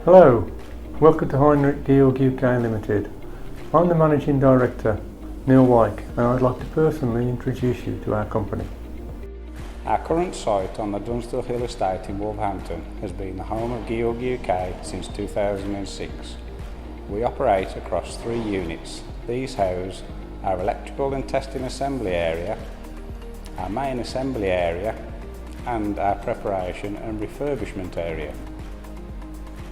Hello, welcome to Heinrich Georg UK Limited. I'm the Managing Director, Neil Wyke, and I'd like to personally introduce you to our company. Our current site on the Dunstall Hill Estate in Wolverhampton has been the home of Georg UK since 2006. We operate across 3 units. These house our electrical and testing assembly area, our main assembly area, and our preparation and refurbishment area.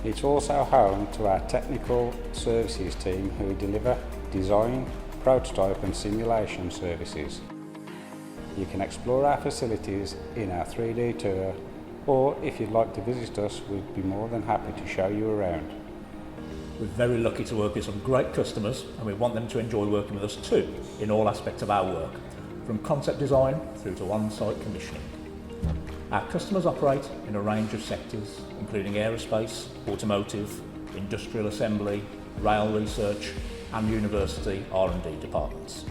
It's also home to our technical services team who deliver design, prototype and simulation services. You can explore our facilities in our 3D tour, or if you'd like to visit us, we'd be more than happy to show you around. We're very lucky to work with some great customers, and we want them to enjoy working with us too in all aspects of our work, from concept design through to on-site commissioning. Our customers operate in a range of sectors, including aerospace, automotive, industrial assembly, rail research and university R&D departments.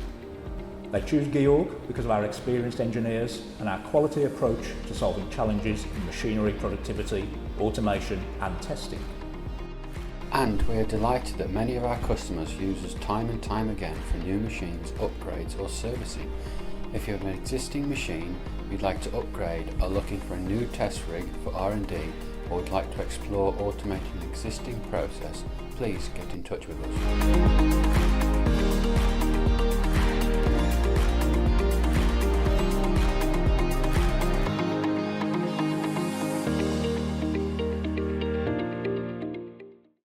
They choose Georg because of our experienced engineers and our quality approach to solving challenges in machinery productivity, automation and testing. And we are delighted that many of our customers use us time and time again for new machines, upgrades or servicing. If you have an existing machine you'd like to upgrade, are looking for a new test rig for R&D, or would like to explore automating an existing process, please get in touch with us.